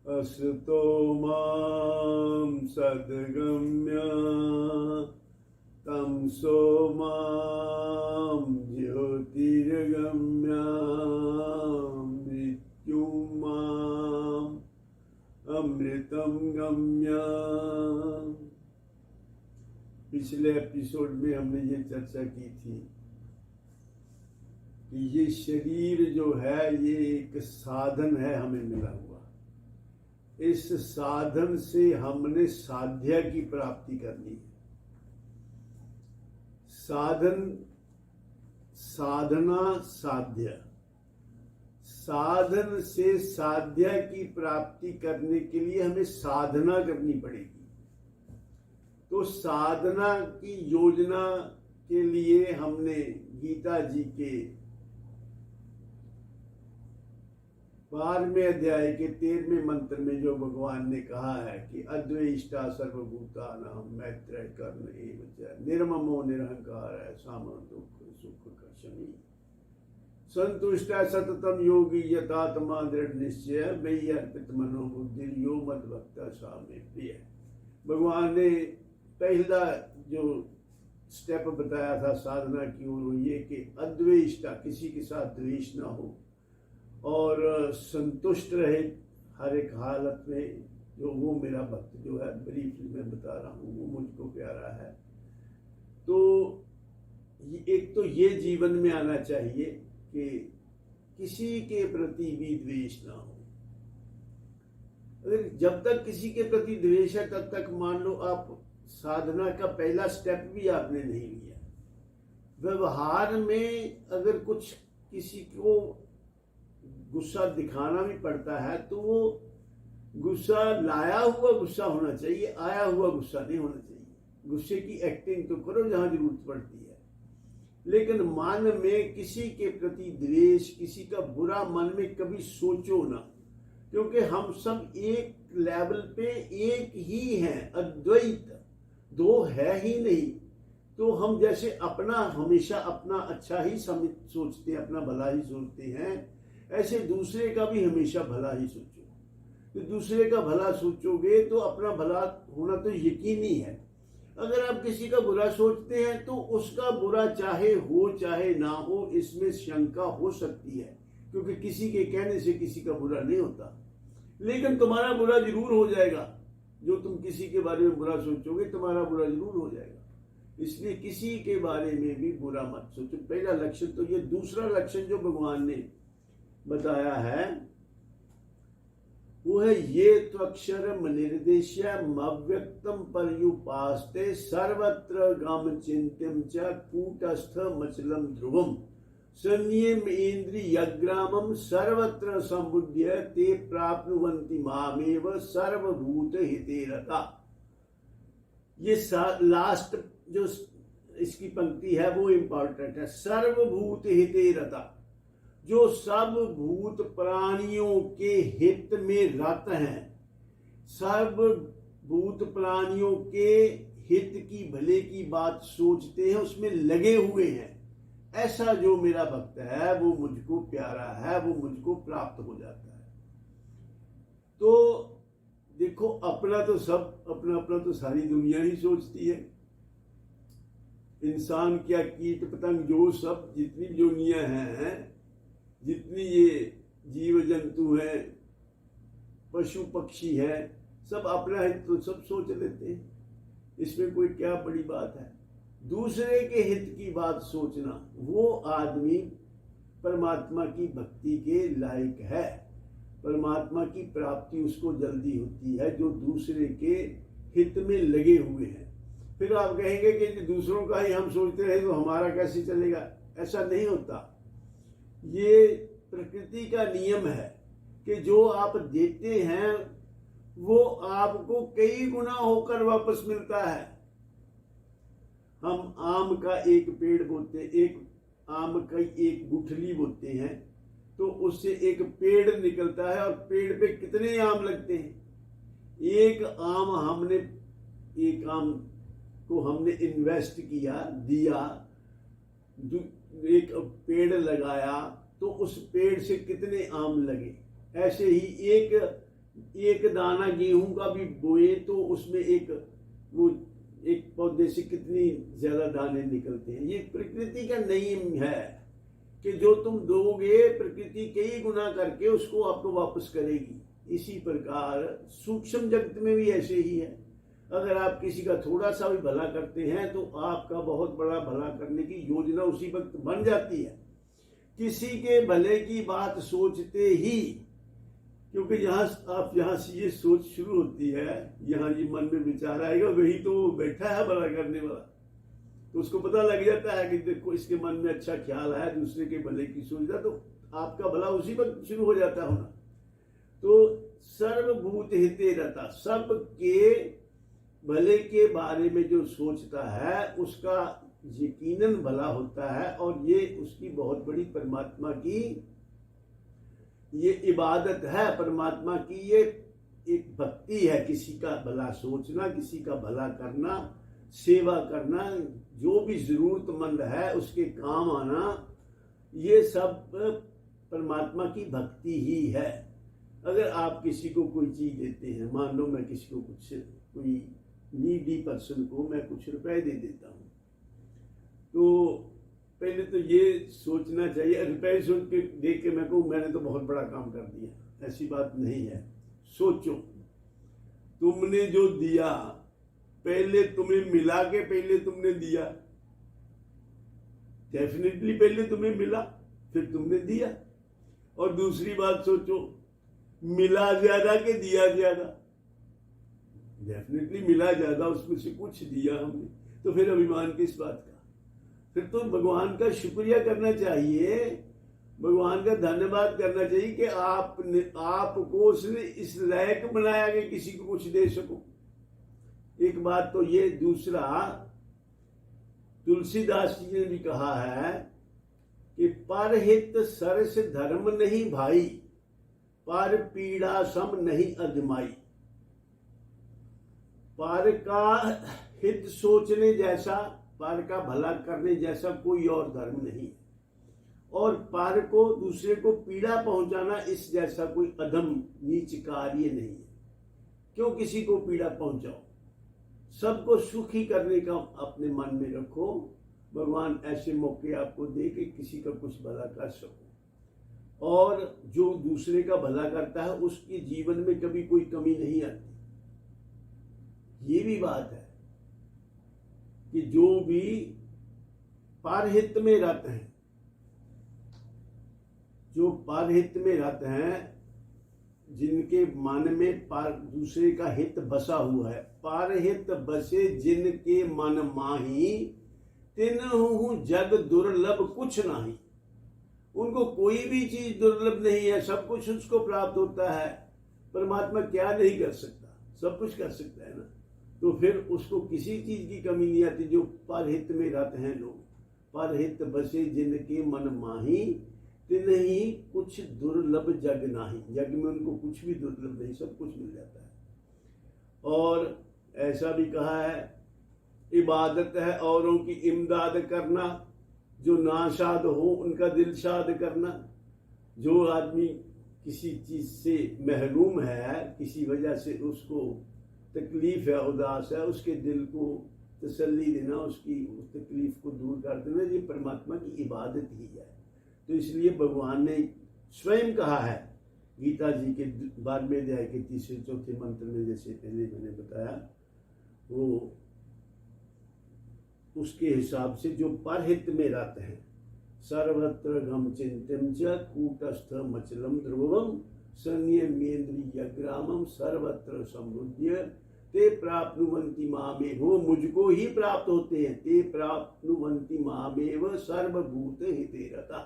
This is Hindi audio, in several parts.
असतो मां सद्गम्य तमसो मां ज्योतिर्गम्य मृत्युं मां अमृतं गम्य। पिछले एपिसोड में हमने ये चर्चा की थी कि ये शरीर जो है ये एक साधन है हमें मिला हुआ। इस साधन से हमने साध्य की प्राप्ति करनी है। साधन, साधना, साध्य। साधन से साध्य की प्राप्ति करने के लिए हमें साधना करनी पड़ेगी। तो साधना की योजना के लिए हमने गीता जी के 12वें अध्याय के 13वें मंत्र में जो भगवान ने कहा है कि अद्वेष्टा सर्वभूतानां मैत्र कर्ण एव च निर्ममो निरहंकार साम दुख सुख कर्षणी संतुष्टा सततम योगी यथात्मा दृढ़ निश्चय मयि अर्पित मनोबुद्धि यो मद भक्त सा में प्रिय। भगवान ने पहला जो स्टेप बताया था साधना की ओर, ये कि अद्वेष्टा, किसी के साथ द्वेष ना हो और संतुष्ट रहे हर एक हालत में। जो वो मेरा भक्त जो है, ब्रीफली मैं बता रहा हूँ, वो मुझको प्यारा है। तो एक तो ये जीवन में आना चाहिए कि किसी के प्रति भी द्वेष ना हो। अगर जब तक किसी के प्रति द्वेष है तब तक मान लो आप साधना का पहला स्टेप भी आपने नहीं लिया। व्यवहार में अगर कुछ किसी को गुस्सा दिखाना भी पड़ता है तो वो गुस्सा लाया हुआ गुस्सा होना चाहिए, आया हुआ गुस्सा नहीं होना चाहिए। गुस्से की एक्टिंग तो करो जहां जरूरत पड़ती है, लेकिन मन में किसी के प्रति द्वेष, किसी का बुरा मन में कभी सोचो ना, क्योंकि हम सब एक लेवल पे एक ही हैं, अद्वैत, दो है ही नहीं। तो हम जैसे अपना हमेशा अपना अच्छा ही सोचते हैं, अपना भला ही सोचते हैं, ऐसे दूसरे का भी हमेशा भला ही सोचो। तो दूसरे का भला सोचोगे तो अपना भला होना तो यकीनी है। अगर आप किसी का बुरा सोचते हैं तो उसका बुरा चाहे हो चाहे ना हो, इसमें शंका हो सकती है, क्योंकि किसी के कहने से किसी का बुरा नहीं होता। लेकिन तुम्हारा बुरा जरूर हो जाएगा। जो तुम किसी के बारे में बुरा सोचोगे तुम्हारा बुरा जरूर हो जाएगा। इसलिए किसी के बारे में भी बुरा मत सोचो, पहला लक्षण तो ये। दूसरा लक्षण जो भगवान ने बताया है वो है ये त्वक्षरम निर्देश्य अव्यक्तम पर्युपास्ते सर्वत्र गम चिंत्यम च कूटस्थ मचलम ध्रुवम संयम इंद्रियग्रामम सर्वत्र संबुद्ध्य ते प्राप्नुवन्ति मामेव सर्वभूत हिते रता। ये लास्ट जो इसकी पंक्ति है वो इंपॉर्टेंट है। सर्वभूत हिते रता, जो सब भूत प्राणियों के हित में रत हैं, सब भूत प्राणियों के हित की भले की बात सोचते हैं, उसमें लगे हुए हैं, ऐसा जो मेरा भक्त है वो मुझको प्यारा है, वो मुझको प्राप्त हो जाता है। तो देखो, अपना तो सब अपना अपना तो सारी दुनिया ही सोचती है। इंसान क्या, कीट पतंग, जो सब जितनी दुनिया है, जितनी ये जीव जंतु है, पशु पक्षी है, सब अपना हित तो सब सोच लेते हैं। इसमें कोई क्या बड़ी बात है। दूसरे के हित की बात सोचना, वो आदमी परमात्मा की भक्ति के लायक है। परमात्मा की प्राप्ति उसको जल्दी होती है जो दूसरे के हित में लगे हुए हैं। फिर आप कहेंगे कि दूसरों का ही हम सोचते रहे तो हमारा कैसे चलेगा। ऐसा नहीं होता। ये प्रकृति का नियम है कि जो आप देते हैं वो आपको कई गुना होकर वापस मिलता है। हम आम का एक पेड़ बोते, एक आम का एक गुठली बोते हैं तो उससे एक पेड़ निकलता है, और पेड़ पे कितने आम लगते हैं। एक आम को हमने इन्वेस्ट किया, दिया, एक पेड़ लगाया तो उस पेड़ से कितने आम लगे। ऐसे ही एक एक दाना गेहूं का भी बोए तो उसमें एक पौधे से कितनी ज्यादा दाने निकलते हैं। ये प्रकृति का नियम है कि जो तुम दोगे प्रकृति कई गुना करके उसको आपको वापस करेगी। इसी प्रकार सूक्ष्म जगत में भी ऐसे ही है। अगर आप किसी का थोड़ा सा भी भला करते हैं तो आपका बहुत बड़ा भला करने की योजना उसी वक्त बन जाती है। किसी के भले की बात सोचते ही, क्योंकि जहां से ये सोच शुरू होती है, यहाँ ये मन में विचार आएगा, वही तो बैठा है भला करने वाला। तो उसको पता लग जाता है कि देखो इसके मन में अच्छा ख्याल आया, दूसरे के भले की सोचता, तो आपका भला उसी वक्त शुरू हो जाता होना। तो सर्वभूत हिते रहता, सबके भले के बारे में जो सोचता है उसका यकीनन भला होता है। और ये उसकी बहुत बड़ी परमात्मा की ये इबादत है, परमात्मा की ये एक भक्ति है। किसी का भला सोचना, किसी का भला करना, सेवा करना, जो भी जरूरतमंद है उसके काम आना, ये सब परमात्मा की भक्ति ही है। अगर आप किसी को कोई चीज देते हैं, मान लो मैं किसी को कोई नीडी पर्सन को मैं कुछ रुपए दे देता हूं, तो पहले तो ये सोचना चाहिए, रुपए सोच के देख के मैं कहूं मैंने तो बहुत बड़ा काम कर दिया, ऐसी बात नहीं है। सोचो तुमने जो दिया, पहले तुम्हें मिला के पहले तुमने दिया, डेफिनेटली पहले तुम्हें मिला फिर तुमने दिया। और दूसरी बात सोचो, मिला ज्यादा के दिया ज्यादा, डेफिनेटली मिला ज्यादा, उसमें से कुछ दिया हमने, तो फिर अभिमान किस बात का। फिर तो भगवान का शुक्रिया करना चाहिए, भगवान का धन्यवाद करना चाहिए कि आपको उसने इस लायक बनाया कि किसी को कुछ दे सको। एक बात तो ये, दूसरा तुलसीदास जी ने भी कहा है कि परहित सरस धर्म नहीं भाई, पर पीड़ा सम नहीं अजमाई। पर का हित सोचने जैसा, पर का भला करने जैसा कोई और धर्म नहीं, और पर को दूसरे को पीड़ा पहुंचाना इस जैसा कोई अधम नीच कार्य नहीं है। क्यों किसी को पीड़ा पहुंचाओ, सबको सुखी करने का अपने मन में रखो। भगवान ऐसे मौके आपको दे कि किसी का कुछ भला कर सको, और जो दूसरे का भला करता है उसके जीवन में कभी कोई कमी नहीं आती। ये भी बात है कि जो भी पारहित में रहते हैं, जो पारहित में रहते हैं, जिनके मन में दूसरे का हित बसा हुआ है, पारहित बसे जिनके मन माही, तिन्हु जग दुर्लभ कुछ नहीं। उनको कोई भी चीज दुर्लभ नहीं है, सब कुछ उसको प्राप्त होता है। परमात्मा क्या नहीं कर सकता, सब कुछ कर सकता है ना। तो फिर उसको किसी चीज की कमी नहीं आती। जो परहित में रहते हैं लोग, परहित बसे जिनके मन माही, तिन्हि कुछ दुर्लभ जग नाही। जग में उनको कुछ भी दुर्लभ नहीं, सब कुछ मिल जाता है। और ऐसा भी कहा है, इबादत है औरों की इमदाद करना, जो नाशाद हो उनका दिल शाद करना। जो आदमी किसी चीज से महरूम है, किसी वजह से उसको तकलीफ है, उदास है, उसके दिल को तसल्ली देना, उसकी उस तकलीफ को दूर कर देना, ये परमात्मा की इबादत ही है। तो इसलिए भगवान ने स्वयं कहा है गीता जी के 12वें अध्याय के 3-4 मंत्र में, जैसे पहले मैंने बताया, वो उसके हिसाब से जो परहित में रहते हैं, सर्वत्र गम चिंतम च कूटस्थ मचलम ध्रुवम संयमेन्द्रिय ग्रामम सर्वत्र समृद्ध ते प्राप्नुवन्ति मामेव। वो मुझको ही प्राप्त होते हैं, ते प्राप्नुवन्ति मामेव सर्वभूत हिते रता।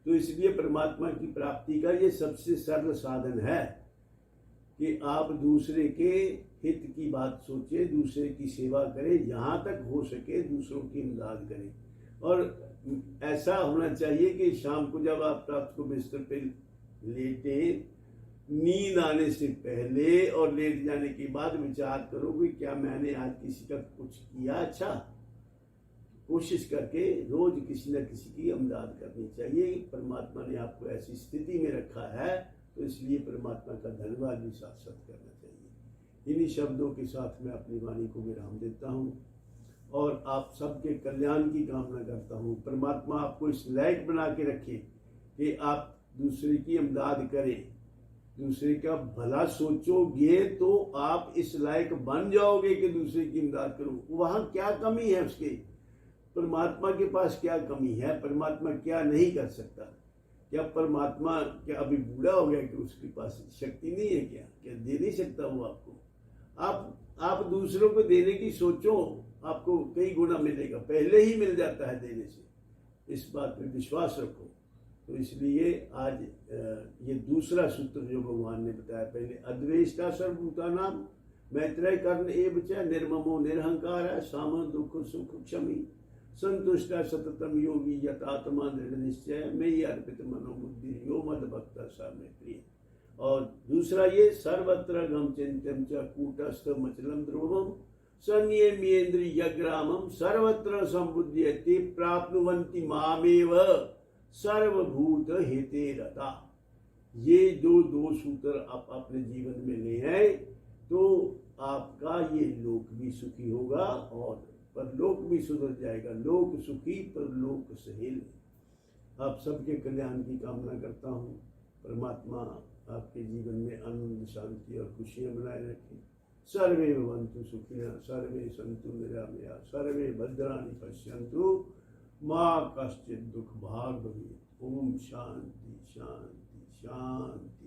तो इसलिए परमात्मा की प्राप्ति का ये सबसे सरल साधन है कि आप दूसरे के हित की बात सोचें, दूसरे की सेवा करें, जहां तक हो सके दूसरों की इमदाद करें। और ऐसा होना चाहिए कि शाम को जब आप रात को बिस्तर पे लेटे, नींद आने से पहले और लेट जाने के बाद विचार करो कि क्या मैंने आज किसी का कुछ किया अच्छा। कोशिश करके रोज किसी न किसी की इमदाद करनी चाहिए। परमात्मा ने आपको ऐसी स्थिति में रखा है, तो इसलिए परमात्मा का धन्यवाद भी साथ साथ करना चाहिए। इन्हीं शब्दों के साथ मैं अपनी वाणी को विराम देता हूँ और आप सबके कल्याण की कामना करता हूँ। परमात्मा आपको इस लायक बना के रखे कि आप दूसरे की इमदाद करें, दूसरे का भला सोचोगे तो आप इस लायक बन जाओगे कि दूसरे की इमदाद करो। वहाँ क्या कमी है उसके, परमात्मा के पास क्या कमी है, परमात्मा क्या नहीं कर सकता? क्या परमात्मा क्या अभी बूढ़ा हो गया कि उसके पास शक्ति नहीं है? क्या दे नहीं सकता वो आपको? आप दूसरों को देने की सोचो, आपको कई गुना मिलेगा, पहले ही मिल जाता है देने से। इस बात पे विश्वास रखो। तो इसलिए आज ये दूसरा सूत्र जो भगवान ने बताया, पहले अद्वेष्टा सर्वभूतानां मैत्रेय कर्ण एव च निर्ममो निरहंकार साम दुख सुख क्षमी संतुष्टा सततम योगी यतात्मा दृढ़ निश्चय मयि अर्पित मनोबुद्धि यो मद भक्त सा मे प्रिय। और दूसरा ये सर्वत्र गम चिंतम च कूटस्थ मचलम ध्रुवम संयमेन्द्रियग्रामम सर्वत्र संबुध्यते प्राप्नुवन्ति मामेव सर्वभूत हिते रता। ये जो दो सूत्र आप अपने जीवन में ले आए तो आपका ये लोक भी सुखी होगा और परलोक भी सुधर जाएगा। लोक सुखी परलोक सहेल। आप सबके कल्याण की कामना करता हूँ। परमात्मा आपके जीवन में आनंद शांति और खुशियाँ बनाए रखें। सर्वे भवन्तु सुखिनः सर्वे सन्तु निरामया सर्वे भद्राणि पश्यन्तु माँ कश्चित् दुःख भाग् भवेत्। ओम शांति शांति शांति।